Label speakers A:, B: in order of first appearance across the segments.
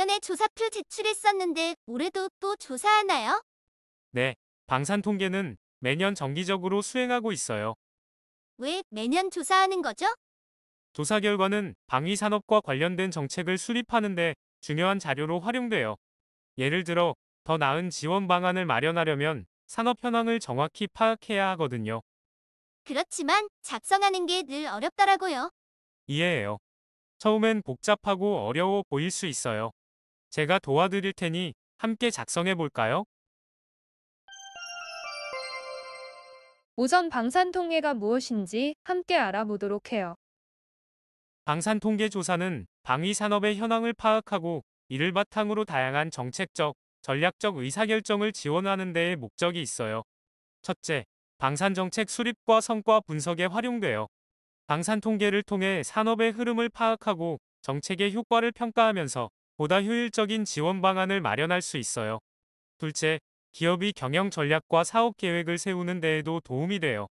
A: 작년에 조사표 제출했었는데 올해도 또 조사하나요?
B: 네, 방산 통계는 매년 정기적으로 수행하고 있어요.
A: 왜 매년 조사하는 거죠?
B: 조사 결과는 방위 산업과 관련된 정책을 수립하는 데 중요한 자료로 활용돼요. 예를 들어, 더 나은 지원 방안을 마련하려면 산업 현황을 정확히 파악해야 하거든요.
A: 그렇지만 작성하는 게 늘 어렵더라고요.
B: 이해해요. 처음엔 복잡하고 어려워 보일 수 있어요. 제가 도와드릴 테니 함께 작성해 볼까요?
C: 우선 방산 통계가 무엇인지 함께 알아보도록 해요.
B: 방산 통계 조사는 방위 산업의 현황을 파악하고 이를 바탕으로 다양한 정책적, 전략적 의사결정을 지원하는 데에 목적이 있어요. 첫째, 방산 정책 수립과 성과 분석에 활용돼요. 방산 통계를 통해 산업의 흐름을 파악하고 정책의 효과를 평가하면서 보다 효율적인 지원 방안을 마련할 수 있어요. 둘째, 기업이 경영 전략과 사업 계획을 세우는 데에도 도움이 돼요.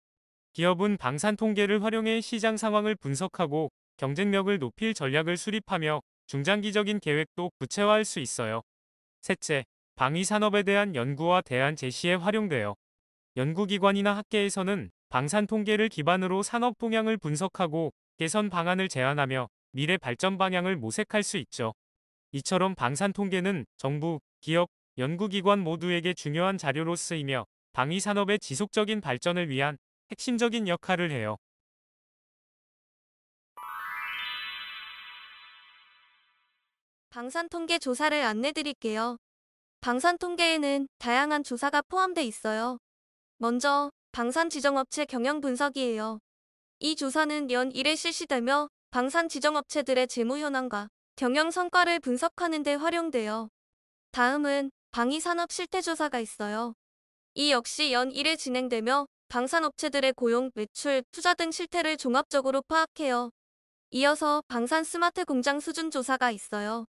B: 기업은 방산 통계를 활용해 시장 상황을 분석하고 경쟁력을 높일 전략을 수립하며 중장기적인 계획도 구체화할 수 있어요. 셋째, 방위 산업에 대한 연구와 대안 제시에 활용돼요. 연구기관이나 학계에서는 방산 통계를 기반으로 산업 동향을 분석하고 개선 방안을 제안하며 미래 발전 방향을 모색할 수 있죠. 이처럼 방산 통계는 정부, 기업, 연구기관 모두에게 중요한 자료로 쓰이며 방위 산업의 지속적인 발전을 위한 핵심적인 역할을 해요.
D: 방산 통계 조사를 안내 드릴게요. 방산 통계에는 다양한 조사가 포함돼 있어요. 먼저, 방산 지정업체 경영 분석이에요. 이 조사는 연 1회 실시되며 방산 지정업체들의 재무 현황과 경영 성과를 분석하는 데 활용돼요. 다음은 방위산업 실태조사가 있어요. 이 역시 연 1회 진행되며 방산업체들의 고용, 매출, 투자 등 실태를 종합적으로 파악해요. 이어서 방산 스마트 공장 수준 조사가 있어요.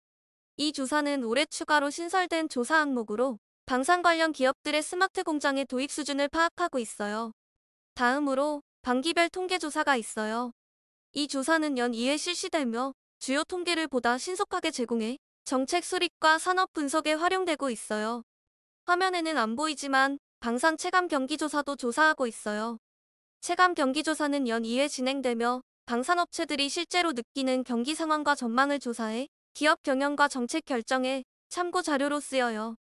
D: 이 조사는 올해 추가로 신설된 조사 항목으로 방산 관련 기업들의 스마트 공장의 도입 수준을 파악하고 있어요. 다음으로 반기별 통계 조사가 있어요. 이 조사는 연 2회 실시되며 주요 통계를 보다 신속하게 제공해 정책 수립과 산업 분석에 활용되고 있어요. 화면에는 안 보이지만 방산 체감 경기조사도 조사하고 있어요. 체감 경기조사는 연 2회 진행되며 방산업체들이 실제로 느끼는 경기 상황과 전망을 조사해 기업 경영과 정책 결정에 참고 자료로 쓰여요.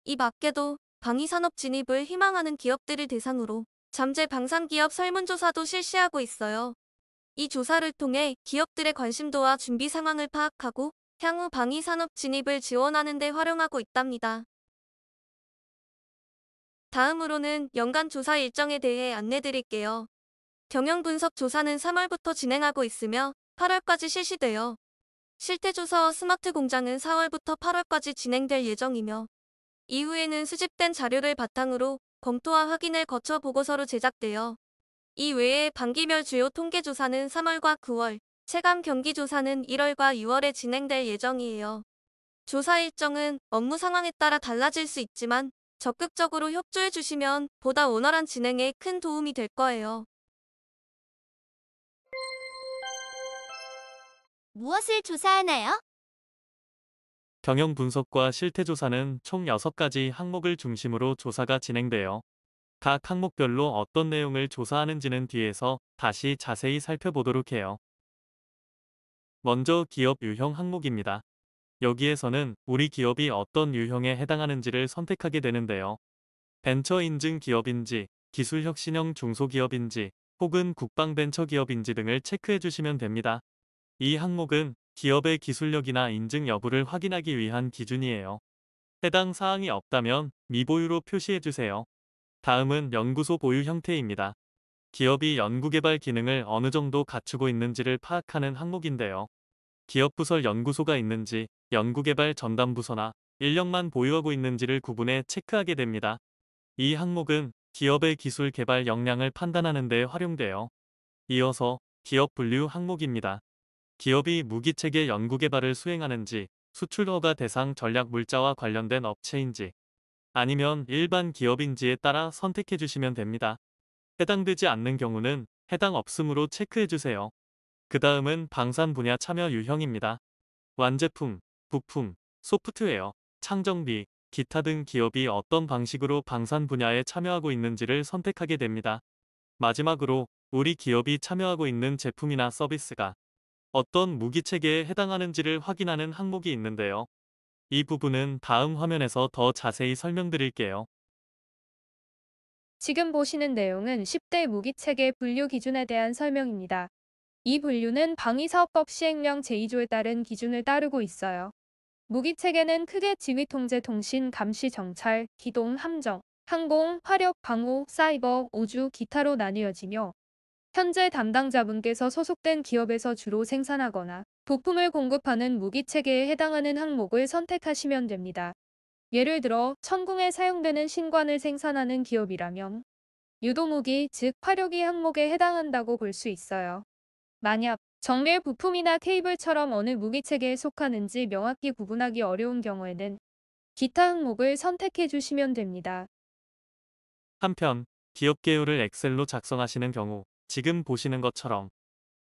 D: 이 밖에도 방위산업 진입을 희망하는 기업들을 대상으로 잠재 방산기업 설문조사도 실시하고 있어요. 이 조사를 통해 기업들의 관심도와 준비 상황을 파악하고 향후 방위산업 진입을 지원하는 데 활용하고 있답니다. 다음으로는 연간 조사 일정에 대해 안내 드릴게요. 경영분석 조사는 3월부터 진행하고 있으며 8월까지 실시돼요. 실태조사와 스마트 공장은 4월부터 8월까지 진행될 예정이며 이후에는 수집된 자료를 바탕으로 검토와 확인을 거쳐 보고서로 제작돼요. 이 외에 반기별 주요 통계조사는 3월과 9월, 체감 경기조사는 1월과 6월에 진행될 예정이에요. 조사 일정은 업무 상황에 따라 달라질 수 있지만 적극적으로 협조해 주시면 보다 원활한 진행에 큰 도움이 될 거예요.
A: 무엇을 조사하나요?
E: 경영 분석과 실태 조사는 총 6가지 항목을 중심으로 조사가 진행돼요. 각 항목별로 어떤 내용을 조사하는지는 뒤에서 다시 자세히 살펴보도록 해요. 먼저 기업 유형 항목입니다. 여기에서는 우리 기업이 어떤 유형에 해당하는지를 선택하게 되는데요. 벤처 인증 기업인지, 기술 혁신형 중소기업인지, 혹은 국방 벤처 기업인지 등을 체크해 주시면 됩니다. 이 항목은 기업의 기술력이나 인증 여부를 확인하기 위한 기준이에요. 해당 사항이 없다면 미보유로 표시해 주세요. 다음은 연구소 보유 형태입니다. 기업이 연구개발 기능을 어느 정도 갖추고 있는지를 파악하는 항목인데요. 기업 부설 연구소가 있는지, 연구개발 전담 부서나 인력만 보유하고 있는지를 구분해 체크하게 됩니다. 이 항목은 기업의 기술 개발 역량을 판단하는 데 활용돼요. 이어서 기업 분류 항목입니다. 기업이 무기체계 연구개발을 수행하는지, 수출 허가 대상 전략 물자와 관련된 업체인지, 아니면 일반 기업인지에 따라 선택해 주시면 됩니다. 해당되지 않는 경우는 해당 없음으로 체크해 주세요. 그 다음은 방산 분야 참여 유형입니다. 완제품, 부품, 소프트웨어, 창정비, 기타 등 기업이 어떤 방식으로 방산 분야에 참여하고 있는지를 선택하게 됩니다. 마지막으로 우리 기업이 참여하고 있는 제품이나 서비스가 어떤 무기체계에 해당하는지를 확인하는 항목이 있는데요. 이 부분은 다음 화면에서 더 자세히 설명드릴게요.
C: 지금 보시는 내용은 10대 무기체계 분류 기준에 대한 설명입니다. 이 분류는 방위사업법 시행령 제2조에 따른 기준을 따르고 있어요. 무기체계는 크게 지휘, 통제, 통신, 감시, 정찰, 기동, 함정, 항공, 화력, 방호, 사이버, 우주, 기타로 나뉘어지며 현재 담당자분께서 소속된 기업에서 주로 생산하거나 부품을 공급하는 무기체계에 해당하는 항목을 선택하시면 됩니다. 예를 들어 천궁에 사용되는 신관을 생산하는 기업이라면 유도무기, 즉 화력이 항목에 해당한다고 볼 수 있어요. 만약 정밀 부품이나 케이블처럼 어느 무기체계에 속하는지 명확히 구분하기 어려운 경우에는 기타 항목을 선택해 주시면 됩니다.
E: 한편 기업 개요를 엑셀로 작성하시는 경우 지금 보시는 것처럼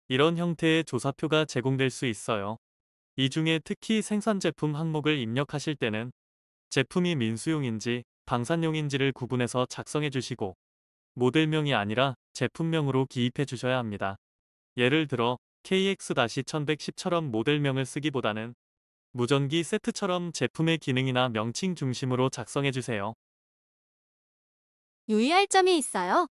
E: 이런 형태의 조사표가 제공될 수 있어요. 이 중에 특히 생산 제품 항목을 입력하실 때는 제품이 민수용인지 방산용인지를 구분해서 작성해 주시고 모델명이 아니라 제품명으로 기입해 주셔야 합니다. 예를 들어 KX-1110처럼 모델명을 쓰기보다는 무전기 세트처럼 제품의 기능이나 명칭 중심으로 작성해 주세요.
A: 유의할 점이 있어요.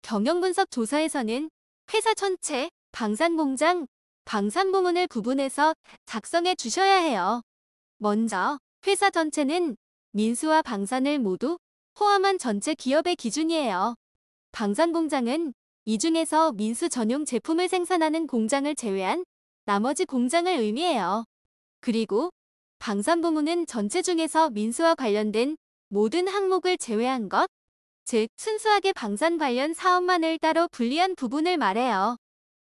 A: 경영분석 조사에서는 회사 전체, 방산공장, 방산부문을 구분해서 작성해 주셔야 해요. 먼저 회사 전체는 민수와 방산을 모두 포함한 전체 기업의 기준이에요. 방산공장은 이 중에서 민수 전용 제품을 생산하는 공장을 제외한 나머지 공장을 의미해요. 그리고 방산부문은 전체 중에서 민수와 관련된 모든 항목을 제외한 것, 즉 순수하게 방산 관련 사업만을 따로 분리한 부분을 말해요.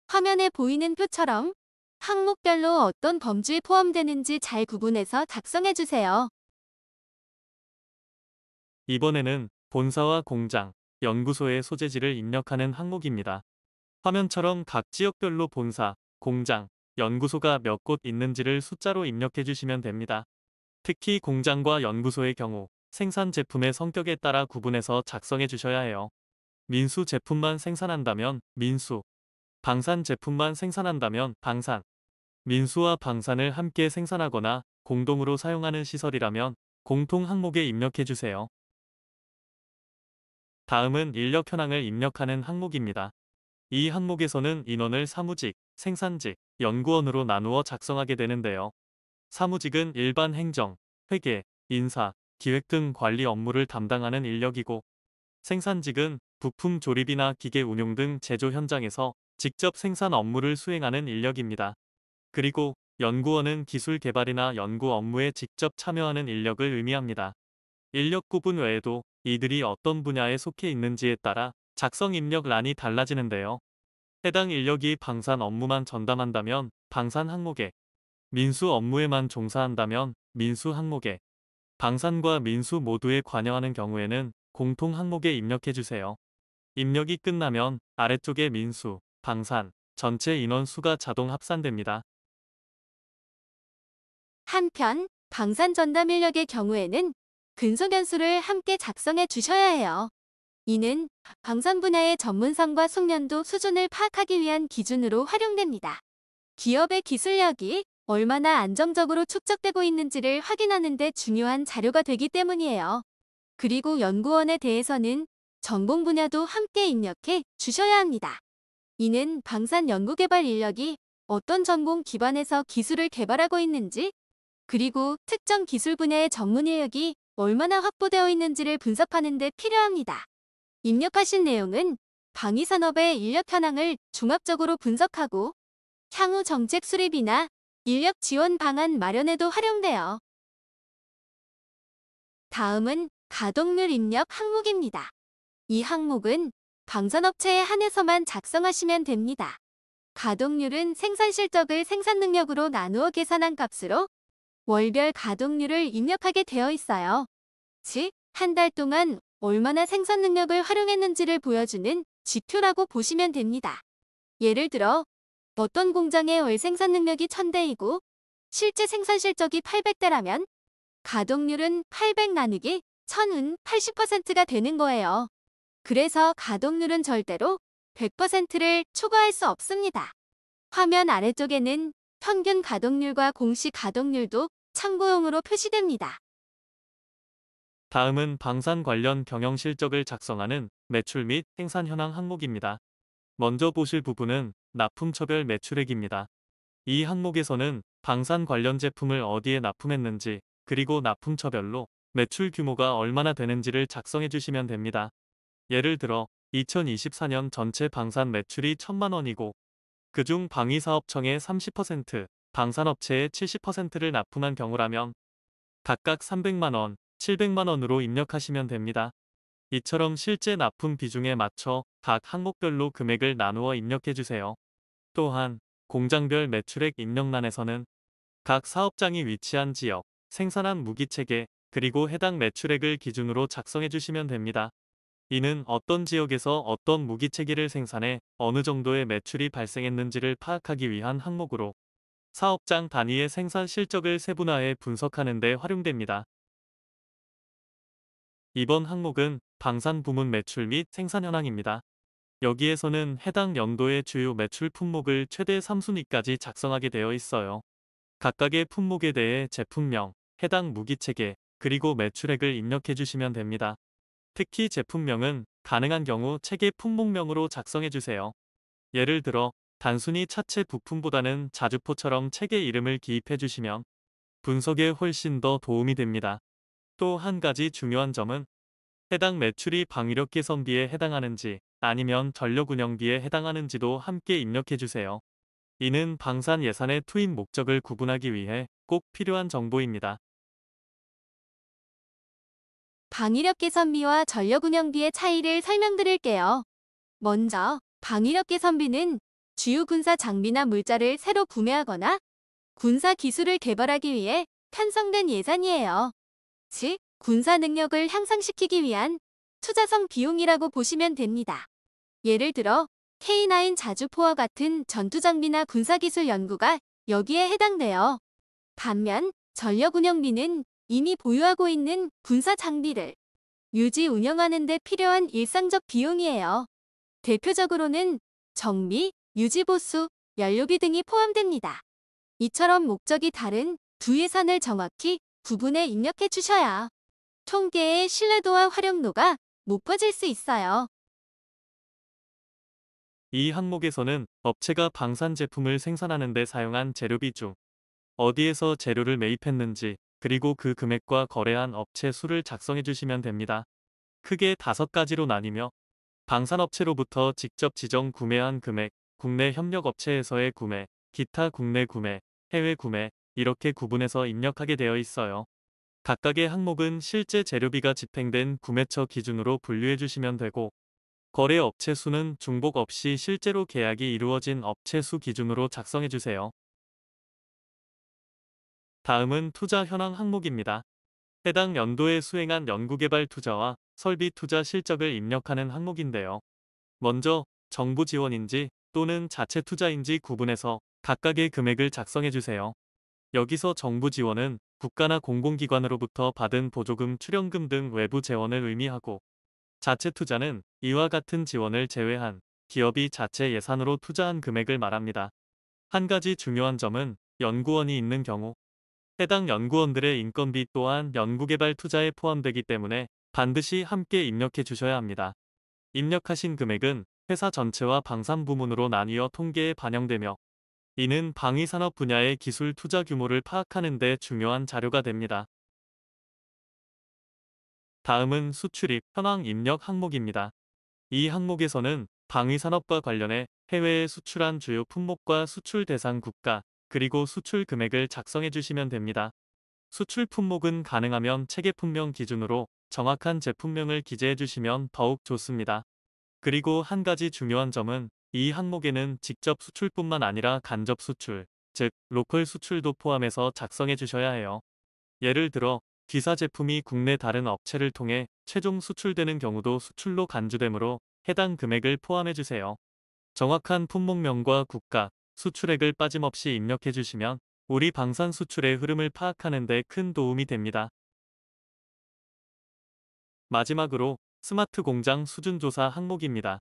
A: 화면에 보이는 표처럼 항목별로 어떤 범주에 포함되는지 잘 구분해서 작성해 주세요.
E: 이번에는 본사와 공장, 연구소의 소재지를 입력하는 항목입니다. 화면처럼 각 지역별로 본사, 공장, 연구소가 몇 곳 있는지를 숫자로 입력해 주시면 됩니다. 특히 공장과 연구소의 경우 생산 제품의 성격에 따라 구분해서 작성해 주셔야 해요. 민수 제품만 생산한다면 민수, 방산 제품만 생산한다면 방산, 민수와 방산을 함께 생산하거나 공동으로 사용하는 시설이라면 공통 항목에 입력해 주세요. 다음은 인력 현황을 입력하는 항목입니다. 이 항목에서는 인원을 사무직, 생산직, 연구원으로 나누어 작성하게 되는데요. 사무직은 일반 행정, 회계, 인사, 기획 등 관리 업무를 담당하는 인력이고, 생산직은 부품 조립이나 기계 운용 등 제조 현장에서 직접 생산 업무를 수행하는 인력입니다. 그리고 연구원은 기술 개발이나 연구 업무에 직접 참여하는 인력을 의미합니다. 인력 구분 외에도 이들이 어떤 분야에 속해 있는지에 따라 작성 입력란이 달라지는데요. 해당 인력이 방산 업무만 전담한다면 방산 항목에, 민수 업무에만 종사한다면 민수 항목에, 방산과 민수 모두에 관여하는 경우에는 공통 항목에 입력해 주세요. 입력이 끝나면 아래쪽에 민수, 방산, 전체 인원 수가 자동 합산됩니다.
A: 한편 방산 전담 인력의 경우에는 근속연수를 함께 작성해 주셔야 해요. 이는 방산 분야의 전문성과 숙련도 수준을 파악하기 위한 기준으로 활용됩니다. 기업의 기술력이 얼마나 안정적으로 축적되고 있는지를 확인하는 데 중요한 자료가 되기 때문이에요. 그리고 연구원에 대해서는 전공 분야도 함께 입력해 주셔야 합니다. 이는 방산 연구개발 인력이 어떤 전공 기반에서 기술을 개발하고 있는지, 그리고 특정 기술 분야의 전문 인력이 얼마나 확보되어 있는지를 분석하는 데 필요합니다. 입력하신 내용은 방위산업의 인력 현황을 종합적으로 분석하고 향후 정책 수립이나 인력 지원 방안 마련에도 활용돼요. 다음은 가동률 입력 항목입니다. 이 항목은 방산업체에 한해서만 작성하시면 됩니다. 가동률은 생산 실적을 생산 능력으로 나누어 계산한 값으로 월별 가동률을 입력하게 되어 있어요. 즉, 한 달 동안 얼마나 생산 능력을 활용했는지를 보여주는 지표라고 보시면 됩니다. 예를 들어 어떤 공장의 월 생산 능력이 1000대이고 실제 생산 실적이 800대라면 가동률은 800 나누기 1000은 80%가 되는 거예요. 그래서 가동률은 절대로 100%를 초과할 수 없습니다. 화면 아래쪽에는 평균 가동률과 공시 가동률도 참고용으로 표시됩니다.
E: 다음은 방산 관련 경영 실적을 작성하는 매출 및 생산 현황 항목입니다. 먼저 보실 부분은 납품처별 매출액입니다. 이 항목에서는 방산 관련 제품을 어디에 납품했는지, 그리고 납품처별로 매출 규모가 얼마나 되는지를 작성해 주시면 됩니다. 예를 들어 2024년 전체 방산 매출이 1000만 원이고 그중 방위사업청에 30%, 방산업체에 70%를 납품한 경우라면 각각 300만 원, 700만 원으로 입력하시면 됩니다. 이처럼 실제 납품 비중에 맞춰 각 항목별로 금액을 나누어 입력해 주세요. 또한 공장별 매출액 입력란에서는 각 사업장이 위치한 지역, 생산한 무기체계, 그리고 해당 매출액을 기준으로 작성해 주시면 됩니다. 이는 어떤 지역에서 어떤 무기체계를 생산해 어느 정도의 매출이 발생했는지를 파악하기 위한 항목으로 사업장 단위의 생산 실적을 세분화해 분석하는 데 활용됩니다. 이번 항목은 방산 부문 매출 및 생산 현황입니다. 여기에서는 해당 연도의 주요 매출 품목을 최대 3순위까지 작성하게 되어 있어요. 각각의 품목에 대해 제품명, 해당 무기체계, 그리고 매출액을 입력해 주시면 됩니다. 특히 제품명은 가능한 경우 체계 품목명으로 작성해 주세요. 예를 들어 단순히 차체 부품보다는 자주포처럼 체계 이름을 기입해 주시면 분석에 훨씬 더 도움이 됩니다. 또 한 가지 중요한 점은 해당 매출이 방위력 개선비에 해당하는지 아니면 전력 운영비에 해당하는지도 함께 입력해 주세요. 이는 방산 예산의 투입 목적을 구분하기 위해 꼭 필요한 정보입니다.
A: 방위력 개선비와 전력 운영비의 차이를 설명드릴게요. 먼저 방위력 개선비는 주요 군사 장비나 물자를 새로 구매하거나 군사 기술을 개발하기 위해 편성된 예산이에요. 즉, 군사 능력을 향상시키기 위한 투자성 비용이라고 보시면 됩니다. 예를 들어 K9 자주포와 같은 전투장비나 군사기술 연구가 여기에 해당돼요. 반면 전력 운영비는 이미 보유하고 있는 군사 장비를 유지 운영하는 데 필요한 일상적 비용이에요. 대표적으로는 정비, 유지 보수, 연료비 등이 포함됩니다. 이처럼 목적이 다른 두 예산을 정확히 구분해 입력해 주셔야 통계의 신뢰도와 활용도가 높아질 수 있어요.
E: 이 항목에서는 업체가 방산 제품을 생산하는 데 사용한 재료비 중 어디에서 재료를 매입했는지, 그리고 그 금액과 거래한 업체 수를 작성해 주시면 됩니다. 크게 5가지로 나뉘며 방산업체로부터 직접 지정 구매한 금액, 국내 협력업체에서의 구매, 기타 국내 구매, 해외 구매, 이렇게 구분해서 입력하게 되어 있어요. 각각의 항목은 실제 재료비가 집행된 구매처 기준으로 분류해 주시면 되고, 거래 업체 수는 중복 없이 실제로 계약이 이루어진 업체 수 기준으로 작성해 주세요. 다음은 투자 현황 항목입니다. 해당 연도에 수행한 연구개발 투자와 설비 투자 실적을 입력하는 항목인데요. 먼저 정부 지원인지 또는 자체 투자인지 구분해서 각각의 금액을 작성해 주세요. 여기서 정부 지원은 국가나 공공기관으로부터 받은 보조금, 출연금 등 외부 재원을 의미하고, 자체 투자는 이와 같은 지원을 제외한 기업이 자체 예산으로 투자한 금액을 말합니다. 한 가지 중요한 점은 연구원이 있는 경우 해당 연구원들의 인건비 또한 연구개발 투자에 포함되기 때문에 반드시 함께 입력해 주셔야 합니다. 입력하신 금액은 회사 전체와 방산 부문으로 나뉘어 통계에 반영되며, 이는 방위산업 분야의 기술 투자 규모를 파악하는 데 중요한 자료가 됩니다. 다음은 수출입 현황 입력 항목입니다. 이 항목에서는 방위산업과 관련해 해외에 수출한 주요 품목과 수출 대상 국가, 그리고 수출 금액을 작성해 주시면 됩니다. 수출 품목은 가능하면 체계품명 기준으로 정확한 제품명을 기재해 주시면 더욱 좋습니다. 그리고 한 가지 중요한 점은 이 항목에는 직접 수출뿐만 아니라 간접 수출, 즉 로컬 수출도 포함해서 작성해 주셔야 해요. 예를 들어 귀사 제품이 국내 다른 업체를 통해 최종 수출되는 경우도 수출로 간주되므로 해당 금액을 포함해 주세요. 정확한 품목명과 국가, 수출액을 빠짐없이 입력해 주시면 우리 방산 수출의 흐름을 파악하는 데 큰 도움이 됩니다. 마지막으로 스마트 공장 수준 조사 항목입니다.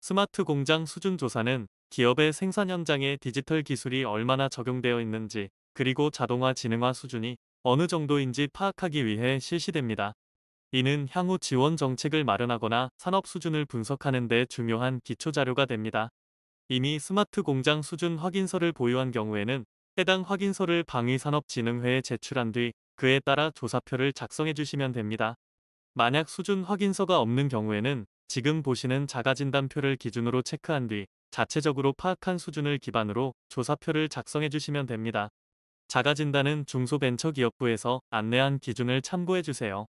E: 스마트 공장 수준 조사는 기업의 생산 현장에 디지털 기술이 얼마나 적용되어 있는지, 그리고 자동화 지능화 수준이 어느 정도인지 파악하기 위해 실시됩니다. 이는 향후 지원 정책을 마련하거나 산업 수준을 분석하는 데 중요한 기초 자료가 됩니다. 이미 스마트 공장 수준 확인서를 보유한 경우에는 해당 확인서를 방위산업진흥회에 제출한 뒤 그에 따라 조사표를 작성해 주시면 됩니다. 만약 수준 확인서가 없는 경우에는 지금 보시는 자가진단표를 기준으로 체크한 뒤 자체적으로 파악한 수준을 기반으로 조사표를 작성해 주시면 됩니다. 자가진단은 중소벤처기업부에서 안내한 기준을 참고해 주세요.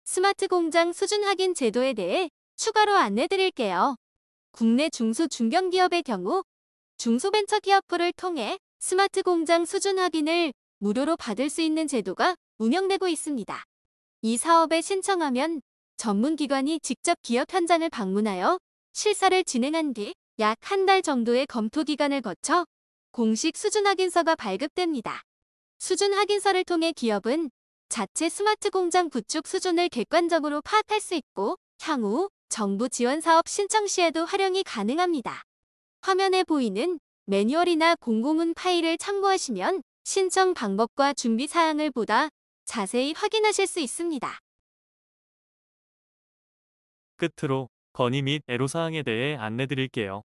A: 스마트 공장 수준 확인 제도에 대해 추가로 안내 드릴게요. 국내 중소 중견기업의 경우 중소벤처기업부를 통해 스마트 공장 수준 확인을 무료로 받을 수 있는 제도가 운영되고 있습니다. 이 사업에 신청하면 전문기관이 직접 기업 현장을 방문하여 실사를 진행한 뒤 약 한 달 정도의 검토 기간을 거쳐 공식 수준 확인서가 발급됩니다. 수준 확인서를 통해 기업은 자체 스마트 공장 구축 수준을 객관적으로 파악할 수 있고 향후 정부 지원 사업 신청 시에도 활용이 가능합니다. 화면에 보이는 매뉴얼이나 공고문 파일을 참고하시면 신청 방법과 준비 사항을 보다 자세히 확인하실 수 있습니다.
E: 끝으로 건의 및 애로사항에 대해 안내드릴게요.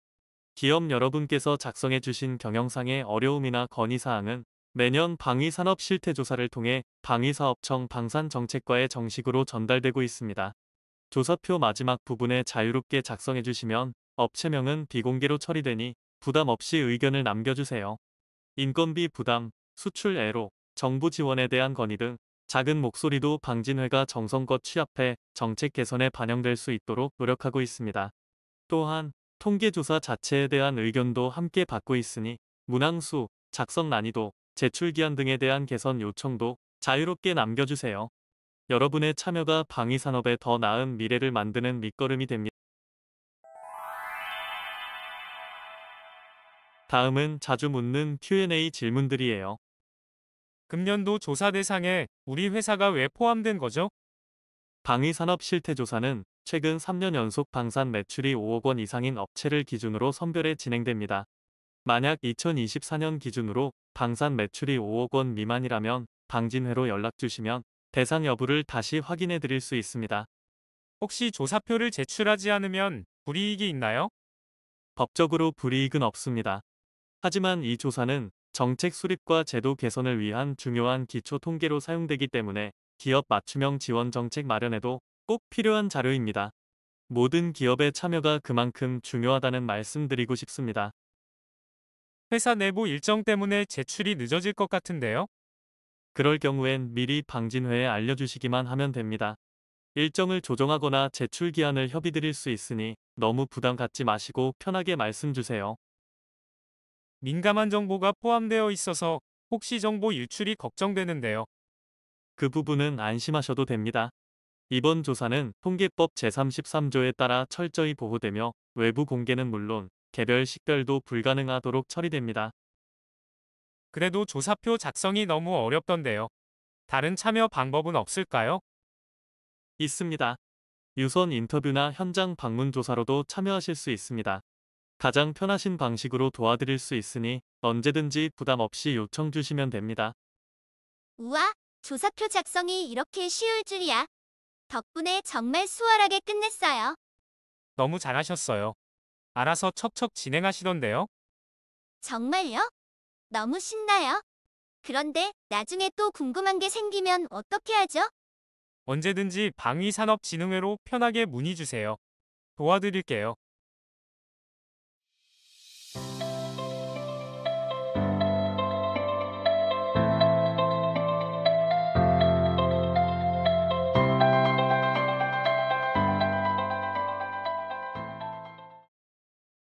E: 기업 여러분께서 작성해 주신 경영상의 어려움이나 건의사항은 매년 방위산업실태조사를 통해 방위사업청 방산정책과에 정식으로 전달되고 있습니다. 조사표 마지막 부분에 자유롭게 작성해 주시면 업체명은 비공개로 처리되니 부담 없이 의견을 남겨주세요. 인건비 부담, 수출 애로, 정부 지원에 대한 건의 등 작은 목소리도 방진회가 정성껏 취합해 정책 개선에 반영될 수 있도록 노력하고 있습니다. 또한 통계조사 자체에 대한 의견도 함께 받고 있으니 문항수, 작성 난이도, 제출 기한 등에 대한 개선 요청도 자유롭게 남겨주세요. 여러분의 참여가 방위산업의 더 나은 미래를 만드는 밑거름이 됩니다. 다음은 자주 묻는 Q&A 질문들이에요.
B: 금년도 조사 대상에 우리 회사가 왜 포함된 거죠?
E: 방위산업 실태조사는 최근 3년 연속 방산 매출이 5억 원 이상인 업체를 기준으로 선별해 진행됩니다. 만약 2024년 기준으로 방산 매출이 5억 원 미만이라면 방진회로 연락 주시면 대상 여부를 다시 확인해 드릴 수 있습니다.
B: 혹시 조사표를 제출하지 않으면 불이익이 있나요?
E: 법적으로 불이익은 없습니다. 하지만 이 조사는 정책 수립과 제도 개선을 위한 중요한 기초 통계로 사용되기 때문에 기업 맞춤형 지원 정책 마련에도 꼭 필요한 자료입니다. 모든 기업의 참여가 그만큼 중요하다는 말씀드리고 싶습니다.
B: 회사 내부 일정 때문에 제출이 늦어질 것 같은데요?
E: 그럴 경우엔 미리 방진회에 알려주시기만 하면 됩니다. 일정을 조정하거나 제출 기한을 협의드릴 수 있으니 너무 부담 갖지 마시고 편하게 말씀 주세요.
B: 민감한 정보가 포함되어 있어서 혹시 정보 유출이 걱정되는데요.
E: 그 부분은 안심하셔도 됩니다. 이번 조사는 통계법 제33조에 따라 철저히 보호되며 외부 공개는 물론 개별 식별도 불가능하도록 처리됩니다.
B: 그래도 조사표 작성이 너무 어렵던데요. 다른 참여 방법은 없을까요?
E: 있습니다. 유선 인터뷰나 현장 방문 조사로도 참여하실 수 있습니다. 가장 편하신 방식으로 도와드릴 수 있으니 언제든지 부담 없이 요청 주시면 됩니다.
F: 우와, 조사표 작성이 이렇게 쉬울 줄이야. 덕분에 정말 수월하게 끝냈어요.
B: 너무 잘하셨어요. 알아서 척척 진행하시던데요.
F: 정말요? 너무 신나요. 그런데 나중에 또 궁금한 게 생기면 어떻게 하죠?
B: 언제든지 방위산업진흥회로 편하게 문의 주세요. 도와드릴게요.